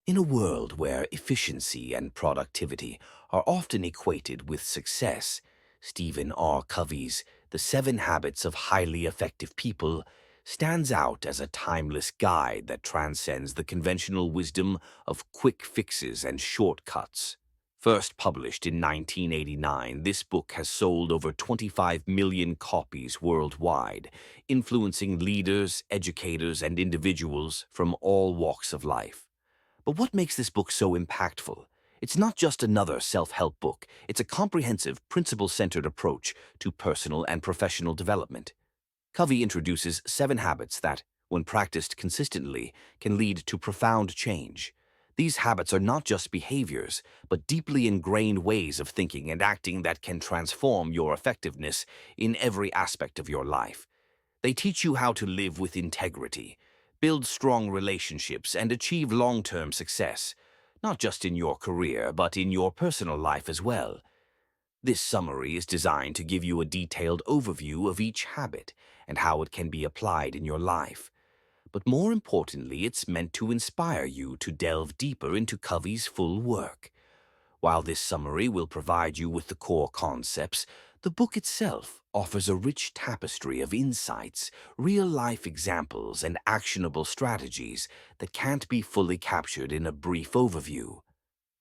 In a world where efficiency and productivity are often equated with success, Stephen Covey's The 7 Habits of Highly Effective People stands out as a timeless guide that transcends the conventional wisdom of quick fixes and shortcuts. First published in 1989, this book has sold over 25 million copies worldwide, influencing leaders, educators, and individuals from all walks of life. But what makes this book so impactful? It's not just another self-help book. It's a comprehensive, principle-centered approach to personal and professional development. Covey introduces 7 habits that, when practiced consistently, can lead to profound change. These habits are not just behaviors, but deeply ingrained ways of thinking and acting that can transform your effectiveness in every aspect of your life. They teach you how to live with integrity, build strong relationships, and achieve long-term success, not just in your career, but in your personal life as well. This summary is designed to give you a detailed overview of each habit and how it can be applied in your life. But more importantly, it's meant to inspire you to delve deeper into Covey's full work. While this summary will provide you with the core concepts, the book itself offers a rich tapestry of insights, real-life examples, and actionable strategies that can't be fully captured in a brief overview.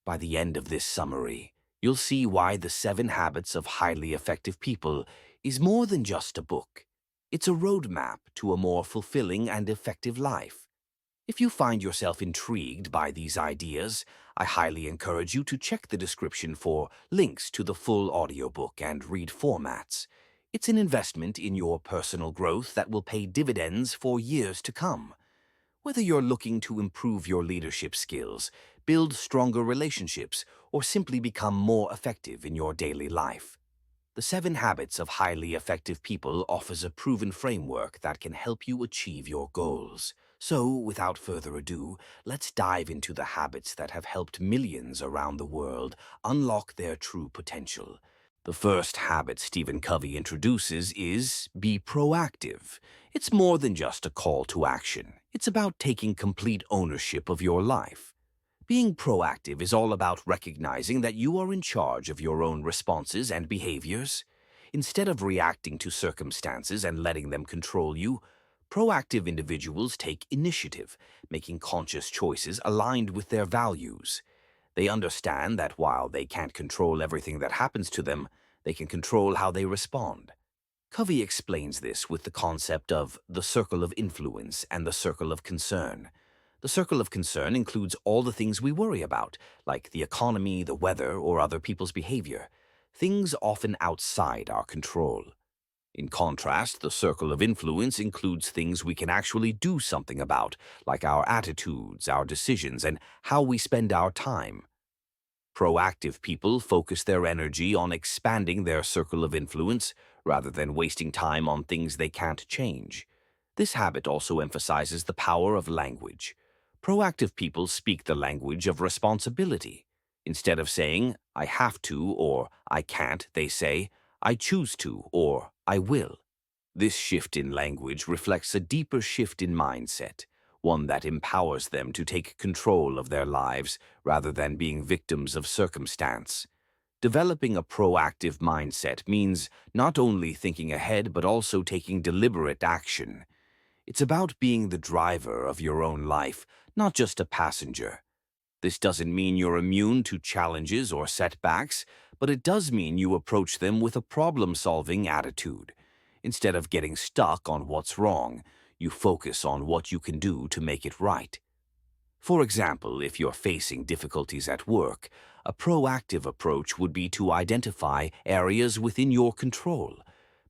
By the end of this summary, you'll see why The 7 Habits of Highly Effective People is more than just a book. It's a roadmap to a more fulfilling and effective life. If you find yourself intrigued by these ideas, I highly encourage you to check the description for links to the full audiobook and read formats. It's an investment in your personal growth that will pay dividends for years to come. Whether you're looking to improve your leadership skills, build stronger relationships, or simply become more effective in your daily life, The 7 Habits of Highly Effective People offers a proven framework that can help you achieve your goals. So, without further ado, let's dive into the habits that have helped millions around the world unlock their true potential. The first habit Stephen Covey introduces is be proactive. It's more than just a call to action. It's about taking complete ownership of your life. Being proactive is all about recognizing that you are in charge of your own responses and behaviors. Instead of reacting to circumstances and letting them control you, proactive individuals take initiative, making conscious choices aligned with their values. They understand that while they can't control everything that happens to them, they can control how they respond. Covey explains this with the concept of the circle of influence and the circle of concern. The circle of concern includes all the things we worry about, like the economy, the weather, or other people's behavior, things often outside our control. In contrast, the circle of influence includes things we can actually do something about, like our attitudes, our decisions, and how we spend our time. Proactive people focus their energy on expanding their circle of influence rather than wasting time on things they can't change. This habit also emphasizes the power of language. Proactive people speak the language of responsibility. Instead of saying, I have to or I can't, they say, I choose to or I will. This shift in language reflects a deeper shift in mindset, one that empowers them to take control of their lives rather than being victims of circumstance. Developing a proactive mindset means not only thinking ahead but also taking deliberate action. It's about being the driver of your own life, not just a passenger. This doesn't mean you're immune to challenges or setbacks, but it does mean you approach them with a problem-solving attitude. Instead of getting stuck on what's wrong, you focus on what you can do to make it right. For example, if you're facing difficulties at work, a proactive approach would be to identify areas within your control,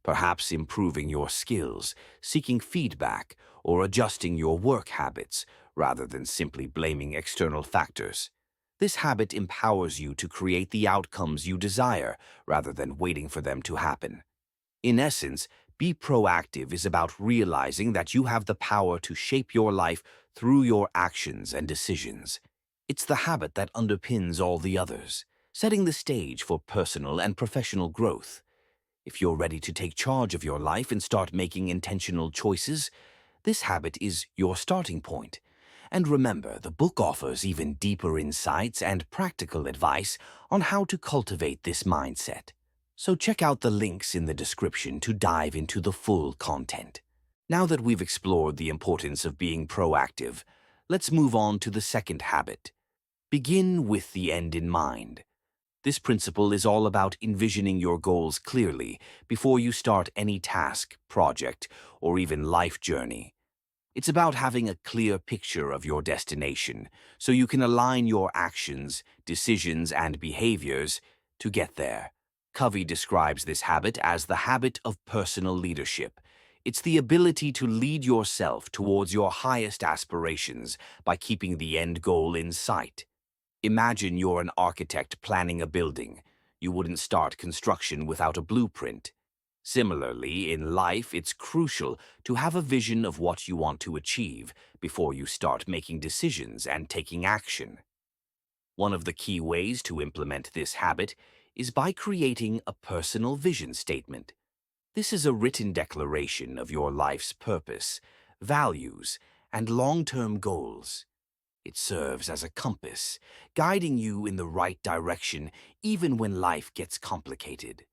perhaps improving your skills, seeking feedback, or adjusting your work habits, rather than simply blaming external factors. This habit empowers you to create the outcomes you desire, rather than waiting for them to happen. In essence, be proactive is about realizing that you have the power to shape your life through your actions and decisions. It's the habit that underpins all the others, setting the stage for personal and professional growth. If you're ready to take charge of your life and start making intentional choices, this habit is your starting point. And remember, the book offers even deeper insights and practical advice on how to cultivate this mindset. So check out the links in the description to dive into the full content. Now that we've explored the importance of being proactive, let's move on to the second habit. Begin with the end in mind. This principle is all about envisioning your goals clearly before you start any task, project, or even life journey. It's about having a clear picture of your destination so you can align your actions, decisions, and behaviors to get there. Covey describes this habit as the habit of personal leadership. It's the ability to lead yourself towards your highest aspirations by keeping the end goal in sight. Imagine you're an architect planning a building. You wouldn't start construction without a blueprint. Similarly, in life, it's crucial to have a vision of what you want to achieve before you start making decisions and taking action. One of the key ways to implement this habit is by creating a personal vision statement. This is a written declaration of your life's purpose, values, and long-term goals. It serves as a compass, guiding you in the right direction even when life gets complicated.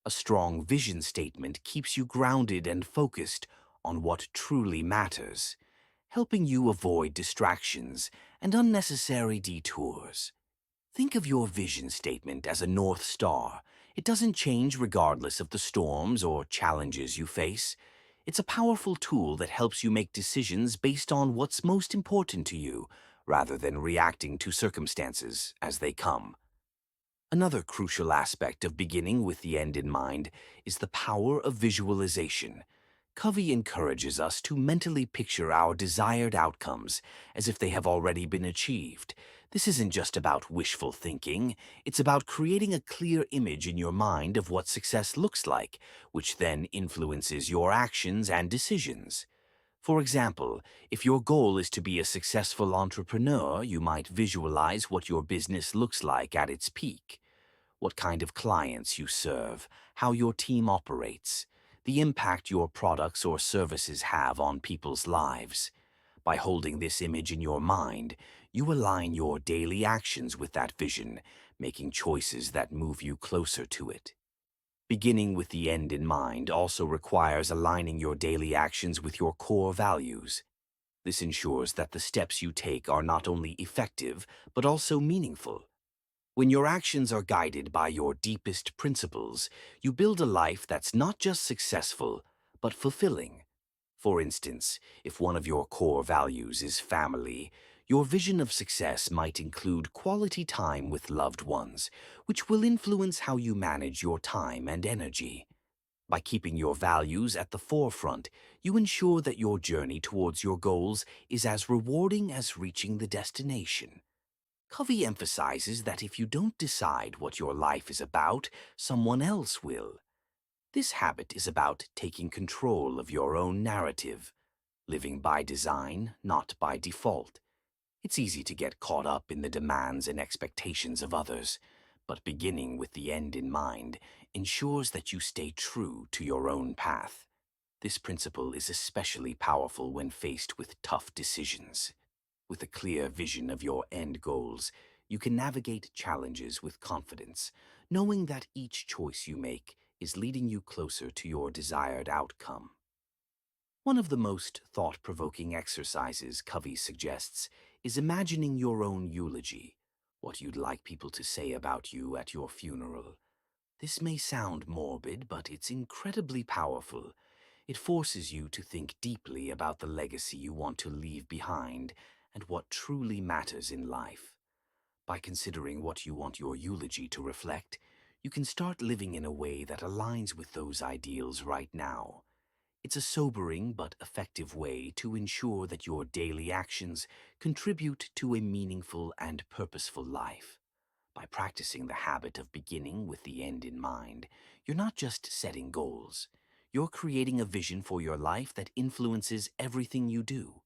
A strong vision statement keeps you grounded and focused on what truly matters, helping you avoid distractions and unnecessary detours. Think of your vision statement as a North Star. It doesn't change regardless of the storms or challenges you face. It's a powerful tool that helps you make decisions based on what's most important to you, rather than reacting to circumstances as they come. Another crucial aspect of beginning with the end in mind is the power of visualization. Covey encourages us to mentally picture our desired outcomes as if they have already been achieved. This isn't just about wishful thinking, it's about creating a clear image in your mind of what success looks like, which then influences your actions and decisions. For example, if your goal is to be a successful entrepreneur, you might visualize what your business looks like at its peak, what kind of clients you serve, how your team operates, the impact your products or services have on people's lives. By holding this image in your mind, you align your daily actions with that vision, making choices that move you closer to it. Beginning with the end in mind also requires aligning your daily actions with your core values. This ensures that the steps you take are not only effective, but also meaningful. When your actions are guided by your deepest principles, you build a life that's not just successful, but fulfilling. For instance, if one of your core values is family, your vision of success might include quality time with loved ones, which will influence how you manage your time and energy. By keeping your values at the forefront, you ensure that your journey towards your goals is as rewarding as reaching the destination. Covey emphasizes that if you don't decide what your life is about, someone else will. This habit is about taking control of your own narrative, living by design, not by default. It's easy to get caught up in the demands and expectations of others, but beginning with the end in mind ensures that you stay true to your own path. This principle is especially powerful when faced with tough decisions. With a clear vision of your end goals, you can navigate challenges with confidence, knowing that each choice you make is leading you closer to your desired outcome. One of the most thought-provoking exercises Covey suggests is imagining your own eulogy, what you'd like people to say about you at your funeral. This may sound morbid, but it's incredibly powerful. It forces you to think deeply about the legacy you want to leave behind and what truly matters in life. By considering what you want your eulogy to reflect, you can start living in a way that aligns with those ideals right now. It's a sobering but effective way to ensure that your daily actions contribute to a meaningful and purposeful life. By practicing the habit of beginning with the end in mind, you're not just setting goals. You're creating a vision for your life that influences everything you do.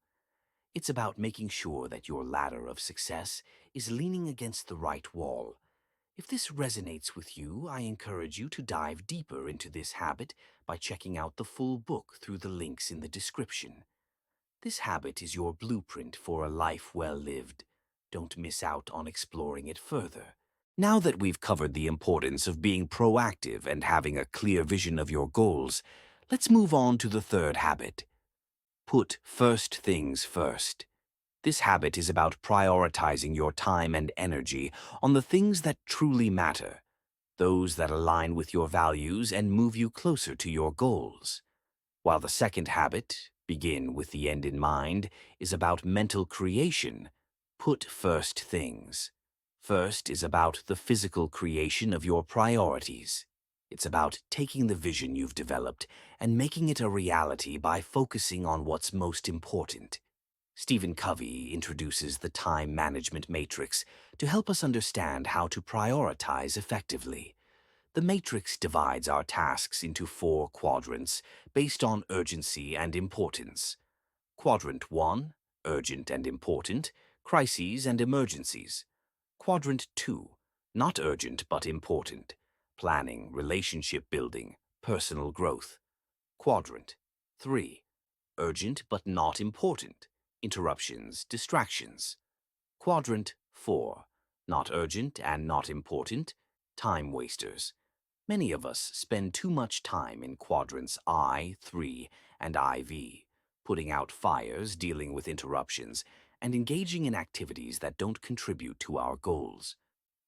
It's about making sure that your ladder of success is leaning against the right wall. If this resonates with you, I encourage you to dive deeper into this habit by checking out the full book through the links in the description. This habit is your blueprint for a life well lived. Don't miss out on exploring it further. Now that we've covered the importance of being proactive and having a clear vision of your goals, let's move on to the third habit. Put first things first. This habit is about prioritizing your time and energy on the things that truly matter, those that align with your values and move you closer to your goals. While the second habit, begin with the end in mind, is about mental creation, put first things. First is about the physical creation of your priorities. It's about taking the vision you've developed and making it a reality by focusing on what's most important. Stephen Covey introduces the time management matrix to help us understand how to prioritize effectively. The matrix divides our tasks into 4 quadrants based on urgency and importance. Quadrant 1, urgent and important, crises and emergencies. Quadrant 2, not urgent but important, planning, relationship building, personal growth. Quadrant 3, urgent but not important, interruptions, distractions. Quadrant 4, not urgent and not important, time wasters. Many of us spend too much time in quadrants I, 3, and IV, putting out fires, dealing with interruptions, and engaging in activities that don't contribute to our goals.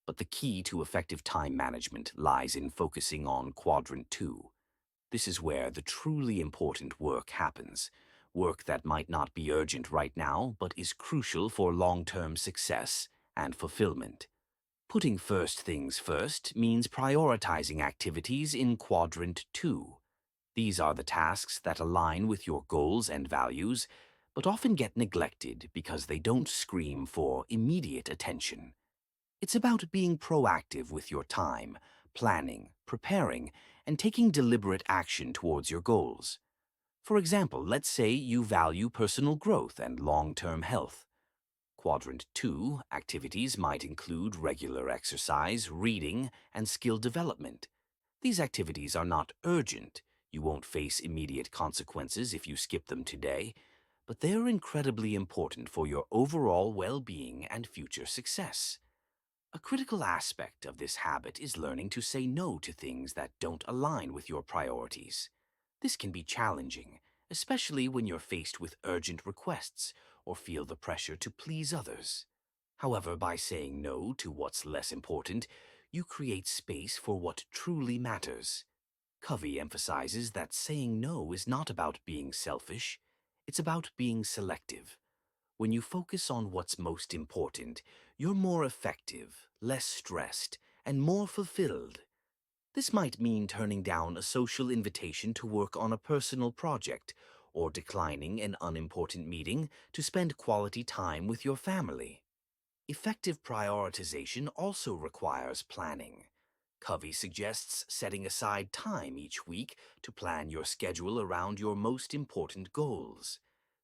But the key to effective time management lies in focusing on quadrant 2. This is where the truly important work happens, work that might not be urgent right now, but is crucial for long-term success and fulfillment. Putting first things first means prioritizing activities in Quadrant 2. These are the tasks that align with your goals and values, but often get neglected because they don't scream for immediate attention. It's about being proactive with your time, planning, preparing, and taking deliberate action towards your goals. For example, let's say you value personal growth and long-term health. Quadrant 2 activities might include regular exercise, reading, and skill development. These activities are not urgent. You won't face immediate consequences if you skip them today, but they're incredibly important for your overall well-being and future success. A critical aspect of this habit is learning to say no to things that don't align with your priorities. This can be challenging, especially when you're faced with urgent requests or feel the pressure to please others. However, by saying no to what's less important, you create space for what truly matters. Covey emphasizes that saying no is not about being selfish, it's about being selective. When you focus on what's most important, you're more effective, less stressed, and more fulfilled. This might mean turning down a social invitation to work on a personal project, or declining an unimportant meeting to spend quality time with your family. Effective prioritization also requires planning. Covey suggests setting aside time each week to plan your schedule around your most important goals.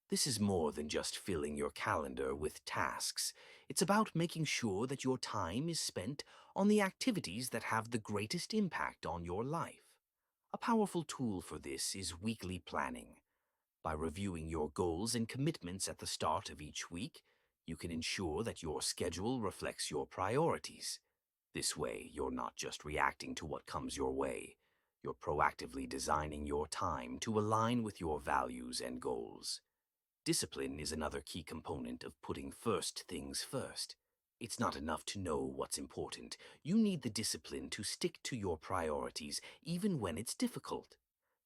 This is more than just filling your calendar with tasks. It's about making sure that your time is spent on the activities that have the greatest impact on your life. A powerful tool for this is weekly planning. By reviewing your goals and commitments at the start of each week, you can ensure that your schedule reflects your priorities. This way, you're not just reacting to what comes your way. You're proactively designing your time to align with your values and goals. Discipline is another key component of putting first things first. It's not enough to know what's important. You need the discipline to stick to your priorities even when it's difficult.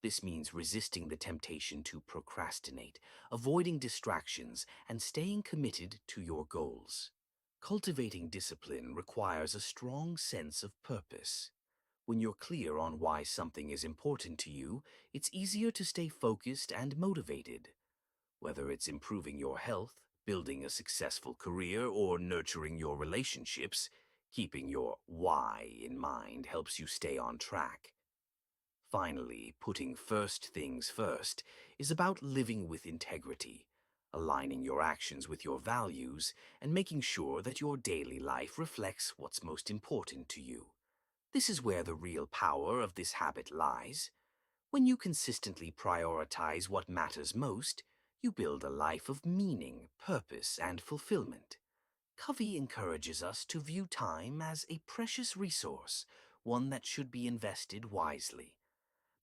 This means resisting the temptation to procrastinate, avoiding distractions, and staying committed to your goals. Cultivating discipline requires a strong sense of purpose. When you're clear on why something is important to you, it's easier to stay focused and motivated. Whether it's improving your health, building a successful career, or nurturing your relationships, keeping your why in mind helps you stay on track. Finally, putting first things first is about living with integrity, aligning your actions with your values, and making sure that your daily life reflects what's most important to you. This is where the real power of this habit lies. When you consistently prioritize what matters most, You build a life of meaning, purpose, and fulfillment. Covey encourages us to view time as a precious resource, one that should be invested wisely.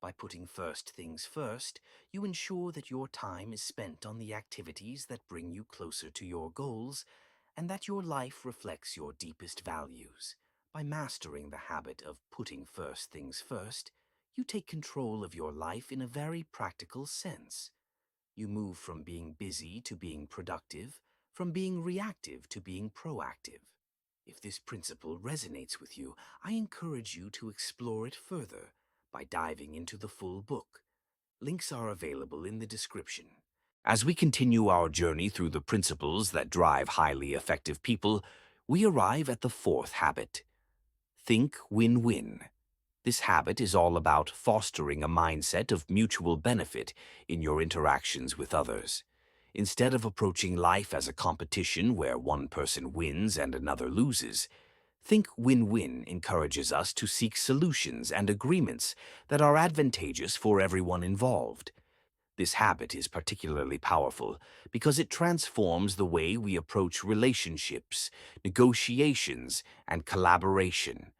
By putting first things first, you ensure that your time is spent on the activities that bring you closer to your goals and that your life reflects your deepest values. By mastering the habit of putting first things first, you take control of your life in a very practical sense. You move from being busy to being productive, from being reactive to being proactive. If this principle resonates with you, I encourage you to explore it further by diving into the full book. Links are available in the description. As we continue our journey through the principles that drive highly effective people, we arrive at the fourth habit. Think win-win. This habit is all about fostering a mindset of mutual benefit in your interactions with others. Instead of approaching life as a competition where one person wins and another loses, think win-win encourages us to seek solutions and agreements that are advantageous for everyone involved. This habit is particularly powerful because it transforms the way we approach relationships, negotiations, and collaboration.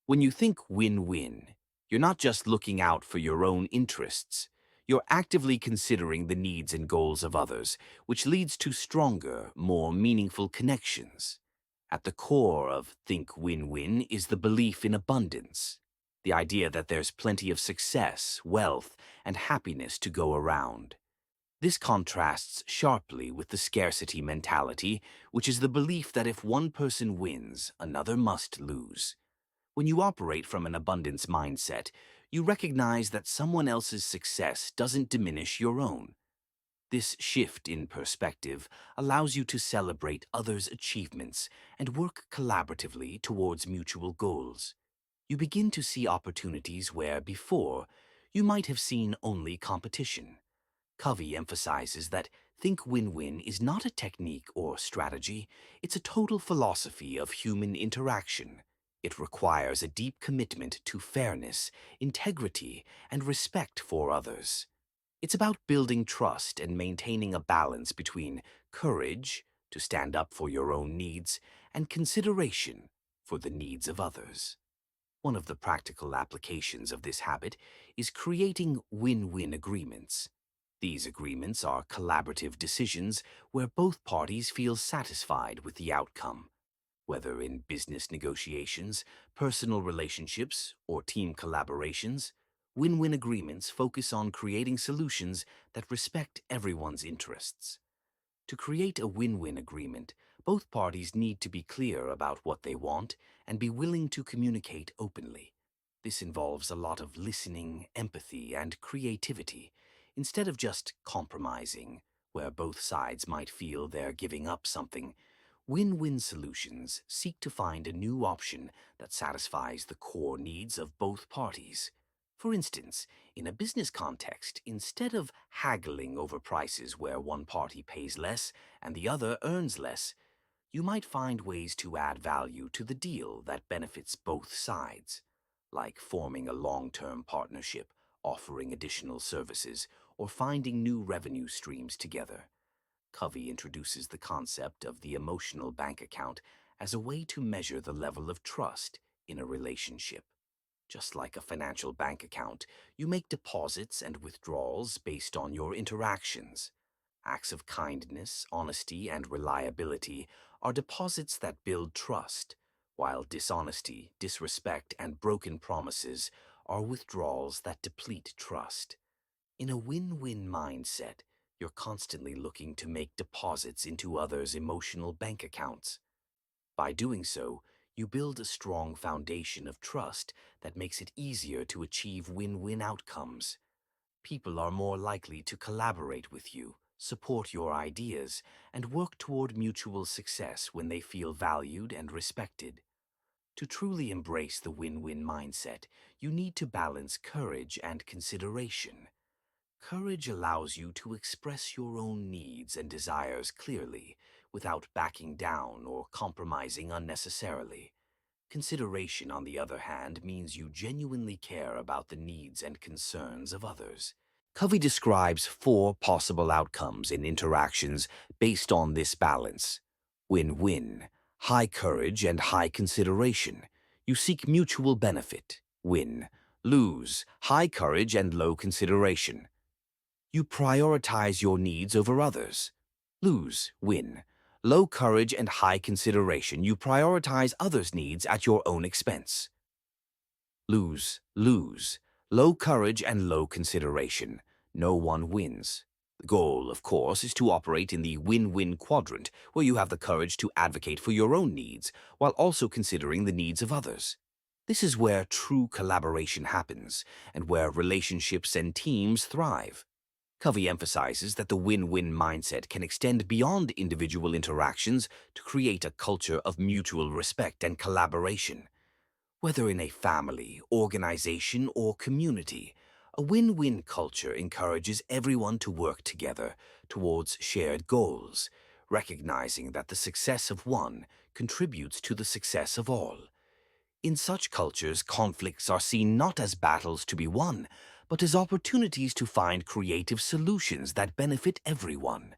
When you think win-win, you're not just looking out for your own interests. You're actively considering the needs and goals of others, which leads to stronger, more meaningful connections. At the core of Think Win-Win is the belief in abundance, the idea that there's plenty of success, wealth, and happiness to go around. This contrasts sharply with the scarcity mentality, which is the belief that if one person wins, another must lose. When you operate from an abundance mindset, you recognize that someone else's success doesn't diminish your own. This shift in perspective allows you to celebrate others' achievements and work collaboratively towards mutual goals. You begin to see opportunities where, before, you might have seen only competition. Covey emphasizes that Think Win-Win is not a technique or strategy, it's a total philosophy of human interaction. It requires a deep commitment to fairness, integrity, and respect for others. It's about building trust and maintaining a balance between courage to stand up for your own needs and consideration for the needs of others. One of the practical applications of this habit is creating win-win agreements. These agreements are collaborative decisions where both parties feel satisfied with the outcome. Whether in business negotiations, personal relationships, or team collaborations, win-win agreements focus on creating solutions that respect everyone's interests. To create a win-win agreement, both parties need to be clear about what they want and be willing to communicate openly. This involves a lot of listening, empathy, and creativity, instead of just compromising, where both sides might feel they're giving up something. Win-win solutions seek to find a new option that satisfies the core needs of both parties. For instance, in a business context, instead of haggling over prices where one party pays less and the other earns less, you might find ways to add value to the deal that benefits both sides, like forming a long-term partnership, offering additional services, or finding new revenue streams together. Covey introduces the concept of the emotional bank account as a way to measure the level of trust in a relationship. Just like a financial bank account, you make deposits and withdrawals based on your interactions. Acts of kindness, honesty, and reliability are deposits that build trust, while dishonesty, disrespect, and broken promises are withdrawals that deplete trust. In a win-win mindset, you're constantly looking to make deposits into others' emotional bank accounts. By doing so, you build a strong foundation of trust that makes it easier to achieve win-win outcomes. People are more likely to collaborate with you, support your ideas, and work toward mutual success when they feel valued and respected. To truly embrace the win-win mindset, you need to balance courage and consideration. Courage allows you to express your own needs and desires clearly, without backing down or compromising unnecessarily. Consideration, on the other hand, means you genuinely care about the needs and concerns of others. Covey describes four possible outcomes in interactions based on this balance. Win-win, high courage and high consideration. You seek mutual benefit. Win. Lose, high courage and low consideration. You prioritize your needs over others. Lose, win. Low courage and high consideration. You prioritize others' needs at your own expense. Lose, lose. Low courage and low consideration. No one wins. The goal, of course, is to operate in the win-win quadrant, where you have the courage to advocate for your own needs, while also considering the needs of others. This is where true collaboration happens, and where relationships and teams thrive. Covey emphasizes that the win-win mindset can extend beyond individual interactions to create a culture of mutual respect and collaboration. Whether in a family, organization, or community, a win-win culture encourages everyone to work together towards shared goals, recognizing that the success of one contributes to the success of all. In such cultures, conflicts are seen not as battles to be won, but as opportunities to find creative solutions that benefit everyone.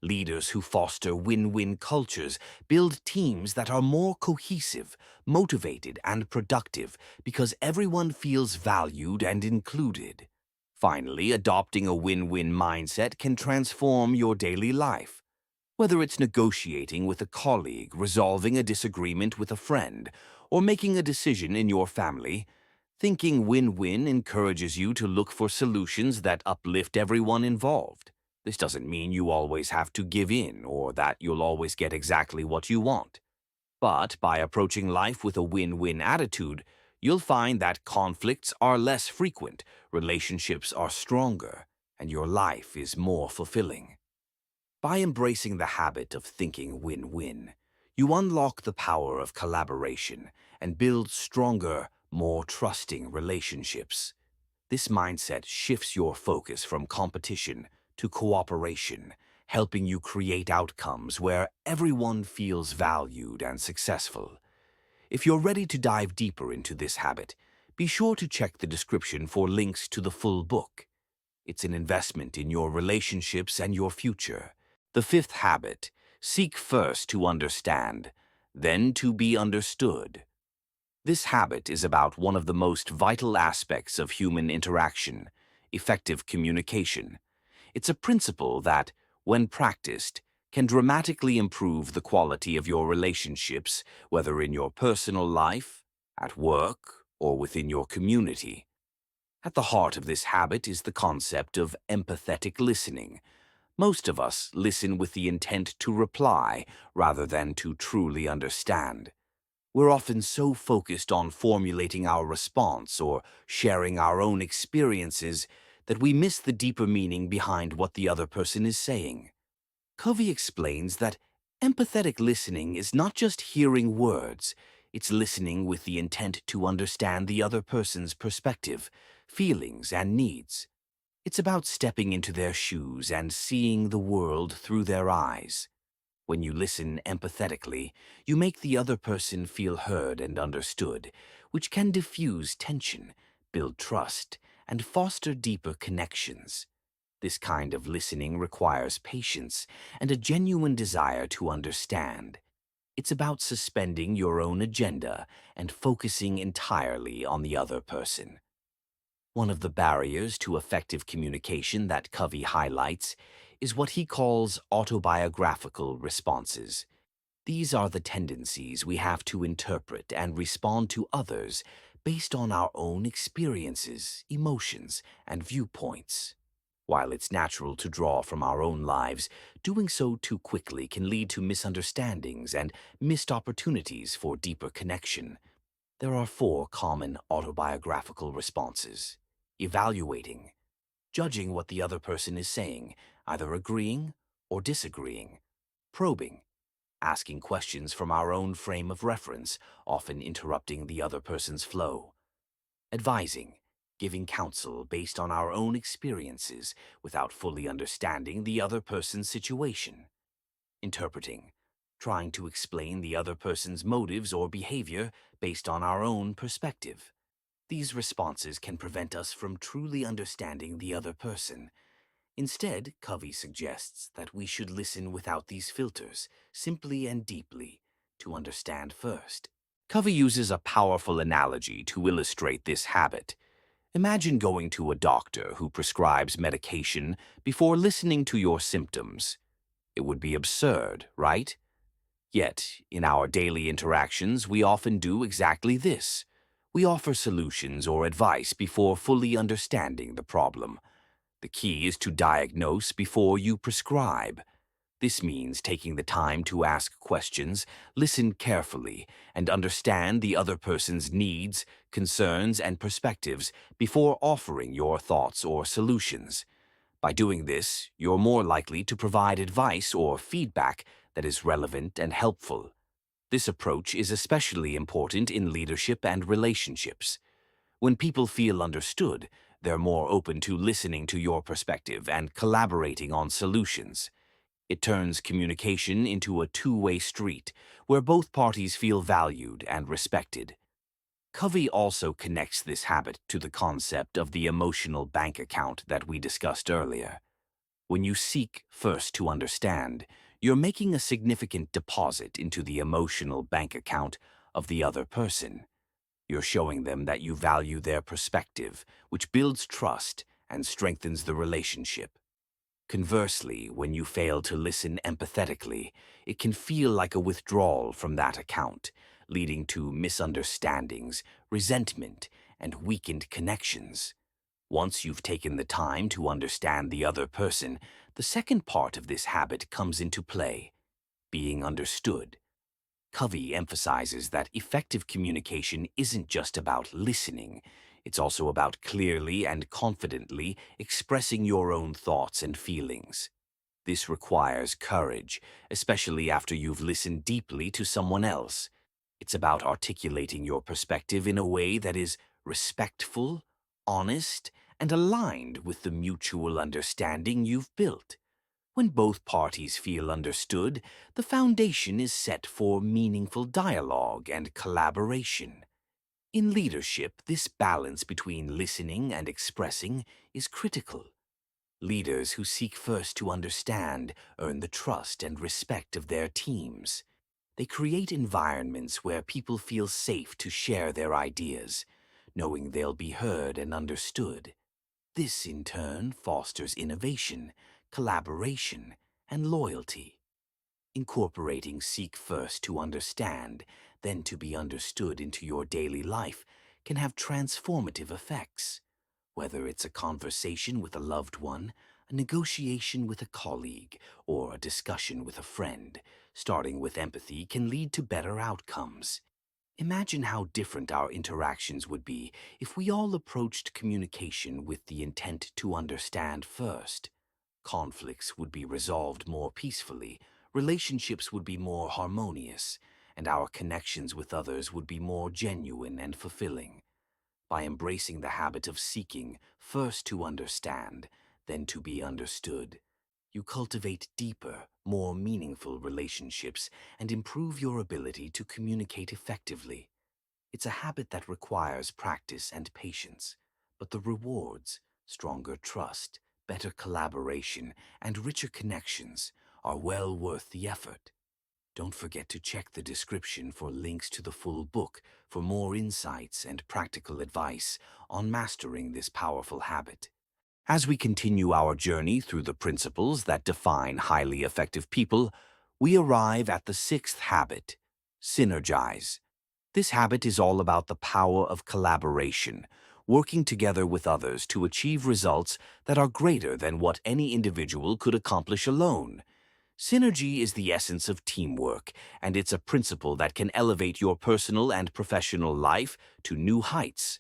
Leaders who foster win-win cultures build teams that are more cohesive, motivated, and productive because everyone feels valued and included. Finally, adopting a win-win mindset can transform your daily life. Whether it's negotiating with a colleague, resolving a disagreement with a friend, or making a decision in your family, thinking win-win encourages you to look for solutions that uplift everyone involved. This doesn't mean you always have to give in or that you'll always get exactly what you want. But by approaching life with a win-win attitude, you'll find that conflicts are less frequent, relationships are stronger, and your life is more fulfilling. By embracing the habit of thinking win-win, you unlock the power of collaboration and build stronger, more trusting relationships. This mindset shifts your focus from competition to cooperation, helping you create outcomes where everyone feels valued and successful. If you're ready to dive deeper into this habit, be sure to check the description for links to the full book. It's an investment in your relationships and your future. The fifth habit: seek first to understand, then to be understood. This habit is about one of the most vital aspects of human interaction: effective communication. It's a principle that, when practiced, can dramatically improve the quality of your relationships, whether in your personal life, at work, or within your community. At the heart of this habit is the concept of empathetic listening. Most of us listen with the intent to reply rather than to truly understand. We're often so focused on formulating our response or sharing our own experiences that we miss the deeper meaning behind what the other person is saying. Covey explains that empathetic listening is not just hearing words, it's listening with the intent to understand the other person's perspective, feelings, and needs. It's about stepping into their shoes and seeing the world through their eyes. When you listen empathetically, you make the other person feel heard and understood, which can diffuse tension, build trust, and foster deeper connections. This kind of listening requires patience and a genuine desire to understand. It's about suspending your own agenda and focusing entirely on the other person. One of the barriers to effective communication that Covey highlights is what he calls autobiographical responses. These are the tendencies we have to interpret and respond to others based on our own experiences, emotions, and viewpoints. While it's natural to draw from our own lives, doing so too quickly can lead to misunderstandings and missed opportunities for deeper connection. There are four common autobiographical responses: evaluating, judging what the other person is saying, either agreeing or disagreeing; probing, asking questions from our own frame of reference, often interrupting the other person's flow; advising, giving counsel based on our own experiences without fully understanding the other person's situation; interpreting, trying to explain the other person's motives or behavior based on our own perspective; These responses can prevent us from truly understanding the other person. Instead, Covey suggests that we should listen without these filters, simply and deeply, to understand first. Covey uses a powerful analogy to illustrate this habit. Imagine going to a doctor who prescribes medication before listening to your symptoms. It would be absurd, right? Yet, in our daily interactions, we often do exactly this. We offer solutions or advice before fully understanding the problem. The key is to diagnose before you prescribe. This means taking the time to ask questions, listen carefully, and understand the other person's needs, concerns, and perspectives before offering your thoughts or solutions. By doing this, you're more likely to provide advice or feedback that is relevant and helpful. This approach is especially important in leadership and relationships. When people feel understood, they're more open to listening to your perspective and collaborating on solutions. It turns communication into a two-way street where both parties feel valued and respected. Covey also connects this habit to the concept of the emotional bank account that we discussed earlier. When you seek first to understand, you're making a significant deposit into the emotional bank account of the other person. You're showing them that you value their perspective, which builds trust and strengthens the relationship. Conversely, when you fail to listen empathetically, it can feel like a withdrawal from that account, leading to misunderstandings, resentment, and weakened connections. Once you've taken the time to understand the other person, the second part of this habit comes into play: being understood. Covey emphasizes that effective communication isn't just about listening. It's also about clearly and confidently expressing your own thoughts and feelings. This requires courage, especially after you've listened deeply to someone else. It's about articulating your perspective in a way that is respectful, honest, and aligned with the mutual understanding you've built. When both parties feel understood, the foundation is set for meaningful dialogue and collaboration. In leadership, this balance between listening and expressing is critical. Leaders who seek first to understand earn the trust and respect of their teams. They create environments where people feel safe to share their ideas, knowing they'll be heard and understood. This, in turn, fosters innovation, collaboration, and loyalty. Incorporating seek first to understand, then to be understood into your daily life can have transformative effects. Whether it's a conversation with a loved one, a negotiation with a colleague, or a discussion with a friend, starting with empathy can lead to better outcomes. Imagine how different our interactions would be if we all approached communication with the intent to understand first. Conflicts would be resolved more peacefully, relationships would be more harmonious, and our connections with others would be more genuine and fulfilling. By embracing the habit of seeking first to understand, then to be understood, you cultivate deeper, more meaningful relationships and improve your ability to communicate effectively. It's a habit that requires practice and patience, but the rewards, stronger trust, better collaboration, and richer connections, are well worth the effort. Don't forget to check the description for links to the full book for more insights and practical advice on mastering this powerful habit. As we continue our journey through the principles that define highly effective people, we arrive at the sixth habit: synergize. This habit is all about the power of collaboration, working together with others to achieve results that are greater than what any individual could accomplish alone. Synergy is the essence of teamwork, and it's a principle that can elevate your personal and professional life to new heights.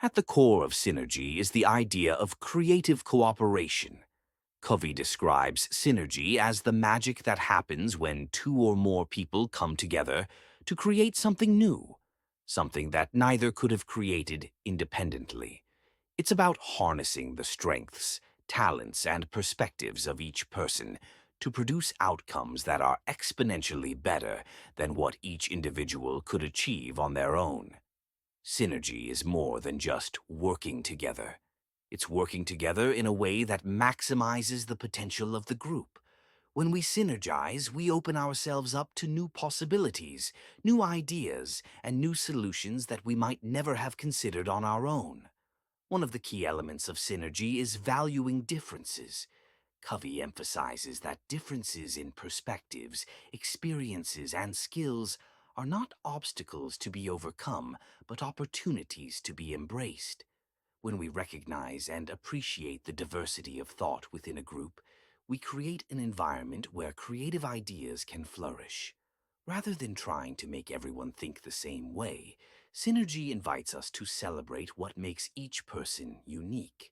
At the core of synergy is the idea of creative cooperation. Covey describes synergy as the magic that happens when two or more people come together to create something new, something that neither could have created independently. It's about harnessing the strengths, talents, and perspectives of each person to produce outcomes that are exponentially better than what each individual could achieve on their own. Synergy is more than just working together. It's working together in a way that maximizes the potential of the group. When we synergize, we open ourselves up to new possibilities, new ideas, and new solutions that we might never have considered on our own. One of the key elements of synergy is valuing differences. Covey emphasizes that differences in perspectives, experiences, and skills are not obstacles to be overcome, but opportunities to be embraced. When we recognize and appreciate the diversity of thought within a group, we create an environment where creative ideas can flourish. Rather than trying to make everyone think the same way, synergy invites us to celebrate what makes each person unique.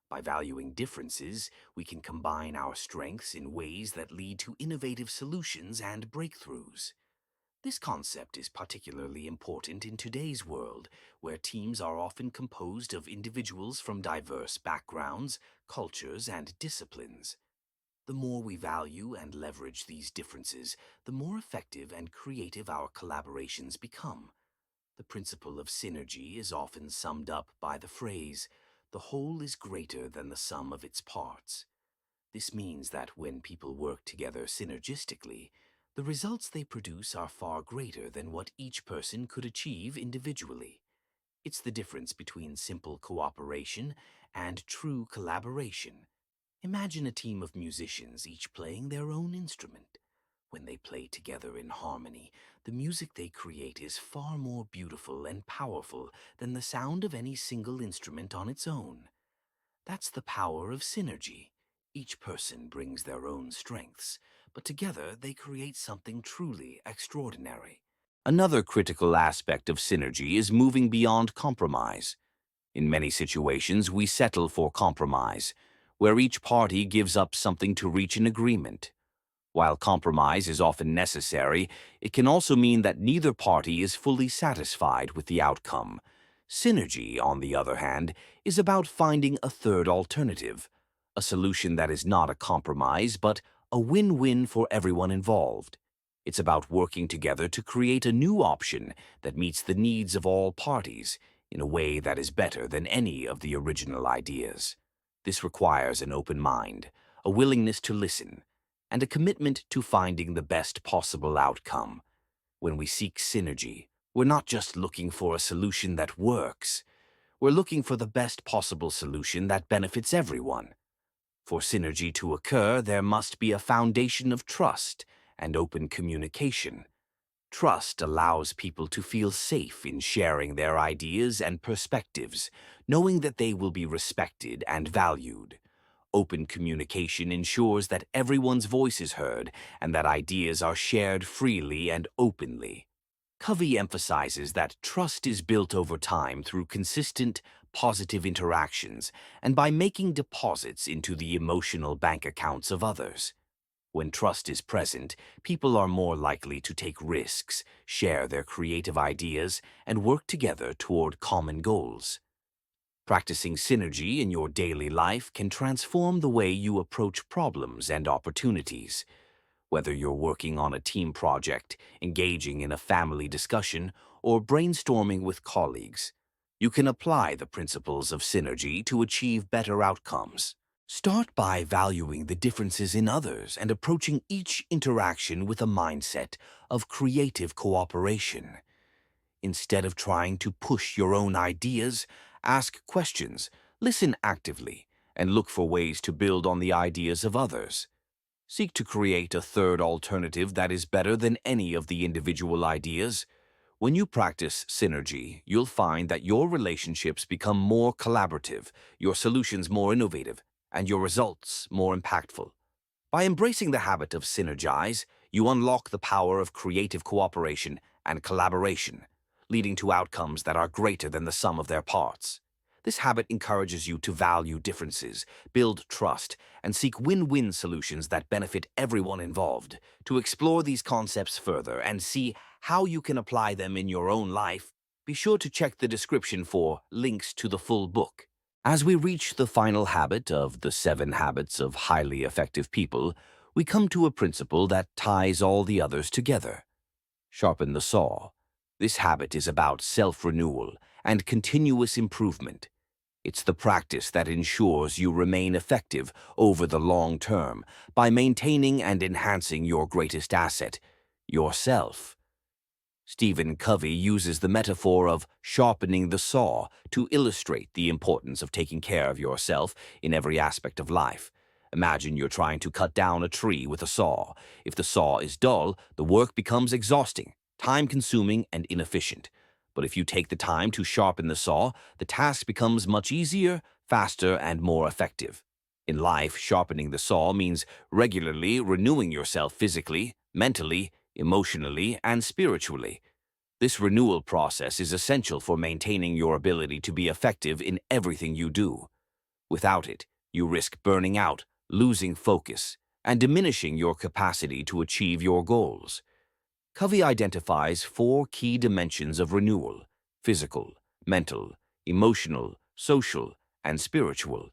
By valuing differences, we can combine our strengths in ways that lead to innovative solutions and breakthroughs. This concept is particularly important in today's world, where teams are often composed of individuals from diverse backgrounds, cultures, and disciplines. The more we value and leverage these differences, the more effective and creative our collaborations become. The principle of synergy is often summed up by the phrase, "The whole is greater than the sum of its parts." This means that when people work together synergistically, the results they produce are far greater than what each person could achieve individually. It's the difference between simple cooperation and true collaboration. Imagine a team of musicians each playing their own instrument. When they play together in harmony, the music they create is far more beautiful and powerful than the sound of any single instrument on its own. That's the power of synergy. Each person brings their own strengths, but together they create something truly extraordinary. Another critical aspect of synergy is moving beyond compromise. In many situations, we settle for compromise, where each party gives up something to reach an agreement. While compromise is often necessary, it can also mean that neither party is fully satisfied with the outcome. Synergy, on the other hand, is about finding a third alternative, a solution that is not a compromise but a win-win for everyone involved. It's about working together to create a new option that meets the needs of all parties in a way that is better than any of the original ideas. This requires an open mind, a willingness to listen, and a commitment to finding the best possible outcome. When we seek synergy, we're not just looking for a solution that works. We're looking for the best possible solution that benefits everyone. For synergy to occur, there must be a foundation of trust and open communication. Trust allows people to feel safe in sharing their ideas and perspectives, knowing that they will be respected and valued. Open communication ensures that everyone's voice is heard and that ideas are shared freely and openly. Covey emphasizes that trust is built over time through consistent, positive interactions and by making deposits into the emotional bank accounts of others. When trust is present, people are more likely to take risks, share their creative ideas, and work together toward common goals. Practicing synergy in your daily life can transform the way you approach problems and opportunities. Whether you're working on a team project, engaging in a family discussion, or brainstorming with colleagues, you can apply the principles of synergy to achieve better outcomes. Start by valuing the differences in others and approaching each interaction with a mindset of creative cooperation. Instead of trying to push your own ideas, ask questions, listen actively, and look for ways to build on the ideas of others. Seek to create a third alternative that is better than any of the individual ideas. When you practice synergy, you'll find that your relationships become more collaborative, your solutions more innovative, and your results more impactful. By embracing the habit of synergize, you unlock the power of creative cooperation and collaboration, leading to outcomes that are greater than the sum of their parts. This habit encourages you to value differences, build trust, and seek win-win solutions that benefit everyone involved. To explore these concepts further and see how you can apply them in your own life, be sure to check the description for links to the full book. As we reach the final habit of the 7 habits of highly effective people, we come to a principle that ties all the others together. Sharpen the saw. This habit is about self-renewal and continuous improvement. It's the practice that ensures you remain effective over the long term by maintaining and enhancing your greatest asset, yourself. Stephen Covey uses the metaphor of sharpening the saw to illustrate the importance of taking care of yourself in every aspect of life. Imagine you're trying to cut down a tree with a saw. If the saw is dull, the work becomes exhausting, time-consuming, and inefficient. But if you take the time to sharpen the saw, the task becomes much easier, faster, and more effective. In life, sharpening the saw means regularly renewing yourself physically, mentally, emotionally, and spiritually. This renewal process is essential for maintaining your ability to be effective in everything you do. Without it, you risk burning out, losing focus, and diminishing your capacity to achieve your goals. Covey identifies four key dimensions of renewal: physical, mental, emotional, social, and spiritual.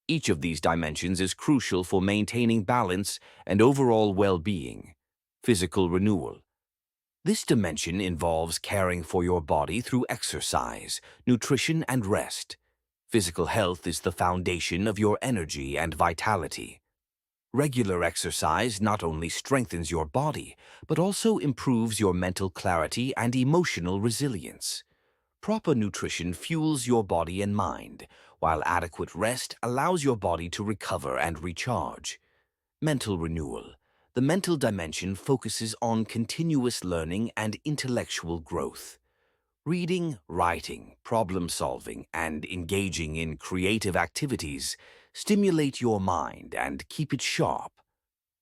Each of these dimensions is crucial for maintaining balance and overall well-being. Physical renewal. This dimension involves caring for your body through exercise, nutrition, and rest. Physical health is the foundation of your energy and vitality. Regular exercise not only strengthens your body, but also improves your mental clarity and emotional resilience. Proper nutrition fuels your body and mind, while adequate rest allows your body to recover and recharge. Mental renewal. The mental dimension focuses on continuous learning and intellectual growth. Reading, writing, problem-solving, and engaging in creative activities stimulate your mind and keep it sharp.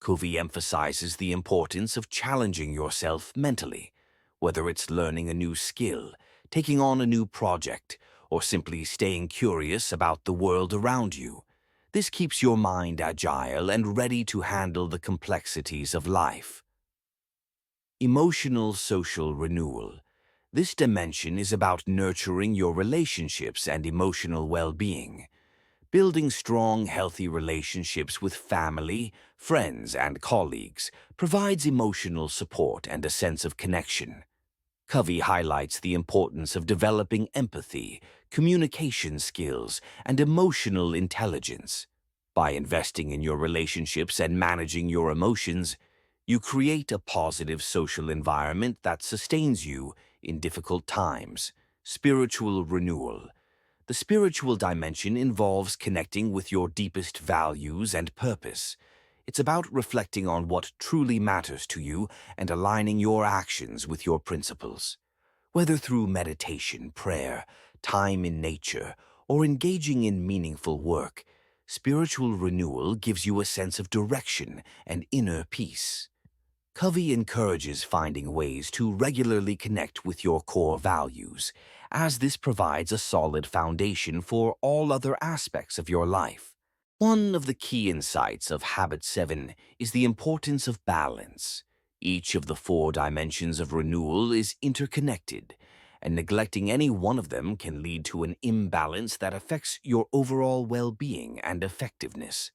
Covey emphasizes the importance of challenging yourself mentally, whether it's learning a new skill, taking on a new project, or simply staying curious about the world around you. This keeps your mind agile and ready to handle the complexities of life. Emotional social renewal. This dimension is about nurturing your relationships and emotional well-being. Building strong, healthy relationships with family, friends, and colleagues provides emotional support and a sense of connection. Covey highlights the importance of developing empathy, communication skills, and emotional intelligence. By investing in your relationships and managing your emotions, you create a positive social environment that sustains you in difficult times. Spiritual renewal. The spiritual dimension involves connecting with your deepest values and purpose. It's about reflecting on what truly matters to you and aligning your actions with your principles. Whether through meditation, prayer, time in nature, or engaging in meaningful work, spiritual renewal gives you a sense of direction and inner peace. Covey encourages finding ways to regularly connect with your core values, as this provides a solid foundation for all other aspects of your life. One of the key insights of Habit 7 is the importance of balance. Each of the four dimensions of renewal is interconnected, and neglecting any one of them can lead to an imbalance that affects your overall well-being and effectiveness.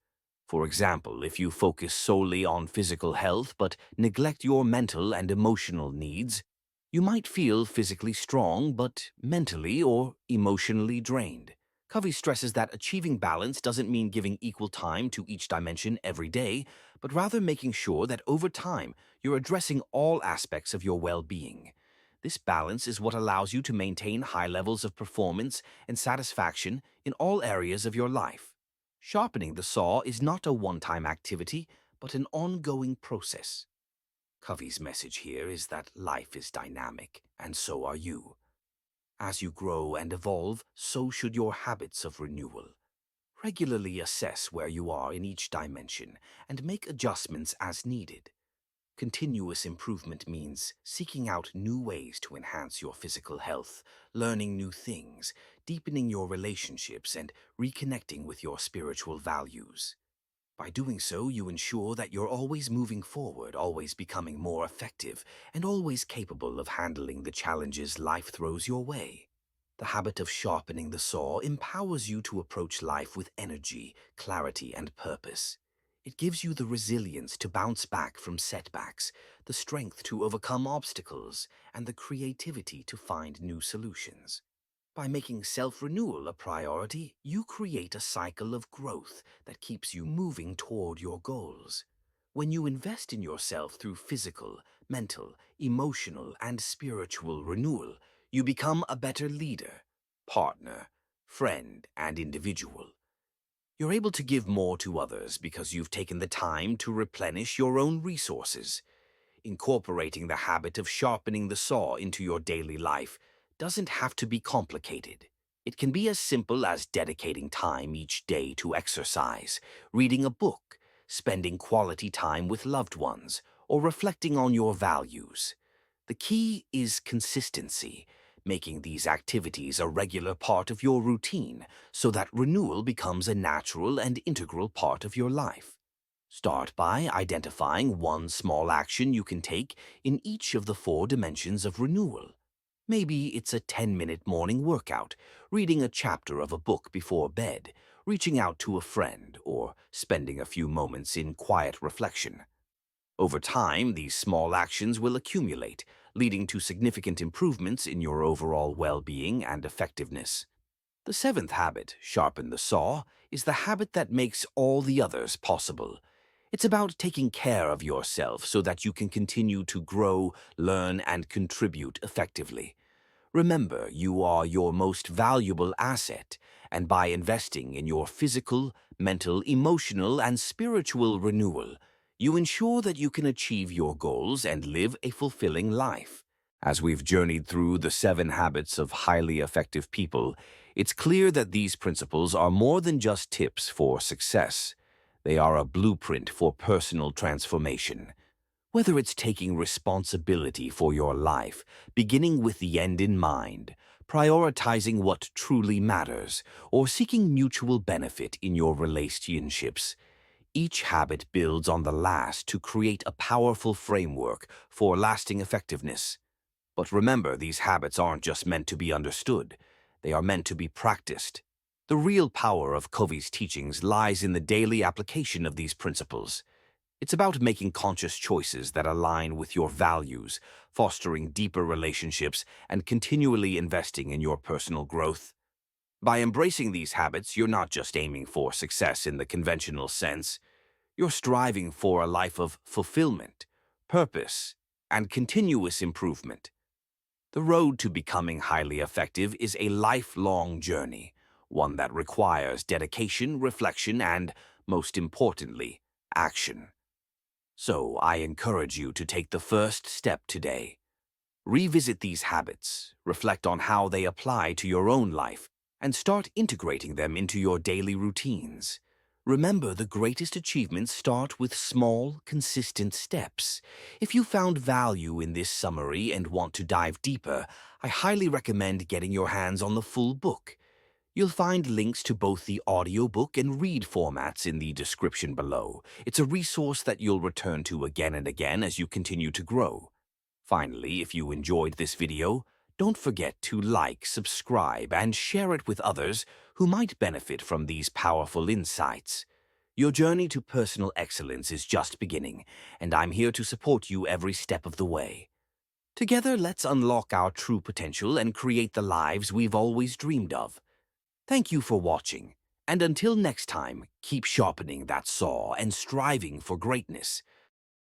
For example, if you focus solely on physical health but neglect your mental and emotional needs, you might feel physically strong but mentally or emotionally drained. Covey stresses that achieving balance doesn't mean giving equal time to each dimension every day, but rather making sure that over time you're addressing all aspects of your well-being. This balance is what allows you to maintain high levels of performance and satisfaction in all areas of your life. Sharpening the saw is not a one-time activity, but an ongoing process. Covey's message here is that life is dynamic, and so are you. As you grow and evolve, so should your habits of renewal. Regularly assess where you are in each dimension and make adjustments as needed. Continuous improvement means seeking out new ways to enhance your physical health, learning new things, deepening your relationships, and reconnecting with your spiritual values. By doing so, you ensure that you're always moving forward, always becoming more effective, and always capable of handling the challenges life throws your way. The habit of sharpening the saw empowers you to approach life with energy, clarity, and purpose. It gives you the resilience to bounce back from setbacks, the strength to overcome obstacles, and the creativity to find new solutions. By making self-renewal a priority, you create a cycle of growth that keeps you moving toward your goals. When you invest in yourself through physical, mental, emotional, and spiritual renewal, you become a better leader, partner, friend, and individual. You're able to give more to others because you've taken the time to replenish your own resources. Incorporating the habit of sharpening the saw into your daily life doesn't have to be complicated. It can be as simple as dedicating time each day to exercise, reading a book, spending quality time with loved ones, or reflecting on your values. The key is consistency, making these activities a regular part of your routine so that renewal becomes a natural and integral part of your life. Start by identifying one small action you can take in each of the 4 dimensions of renewal. Maybe it's a 10-minute morning workout, reading a chapter of a book before bed, reaching out to a friend, or spending a few moments in quiet reflection. Over time, these small actions will accumulate, leading to significant improvements in your overall well-being and effectiveness. The seventh habit, sharpen the saw, is the habit that makes all the others possible. It's about taking care of yourself so that you can continue to grow, learn, and contribute effectively. Remember, you are your most valuable asset, and by investing in your physical, mental, emotional, and spiritual renewal, you ensure that you can achieve your goals and live a fulfilling life. As we've journeyed through the 7 habits of highly effective people, it's clear that these principles are more than just tips for success. They are a blueprint for personal transformation. Whether it's taking responsibility for your life, beginning with the end in mind, prioritizing what truly matters, or seeking mutual benefit in your relationships, each habit builds on the last to create a powerful framework for lasting effectiveness. But remember, these habits aren't just meant to be understood. They are meant to be practiced. The real power of Covey's teachings lies in the daily application of these principles. It's about making conscious choices that align with your values, fostering deeper relationships, and continually investing in your personal growth. By embracing these habits, you're not just aiming for success in the conventional sense. You're striving for a life of fulfillment, purpose, and continuous improvement. The road to becoming highly effective is a lifelong journey, one that requires dedication, reflection, and, most importantly, action. So I encourage you to take the first step today. Revisit these habits, reflect on how they apply to your own life, and start integrating them into your daily routines. Remember, the greatest achievements start with small, consistent steps. If you found value in this summary and want to dive deeper, I highly recommend getting your hands on the full book. You'll find links to both the audiobook and read formats in the description below. It's a resource that you'll return to again and again as you continue to grow. Finally, if you enjoyed this video, don't forget to like, subscribe, and share it with others who might benefit from these powerful insights. Your journey to personal excellence is just beginning, and I'm here to support you every step of the way. Together, let's unlock our true potential and create the lives we've always dreamed of. Thank you for watching, and until next time, keep sharpening that saw and striving for greatness.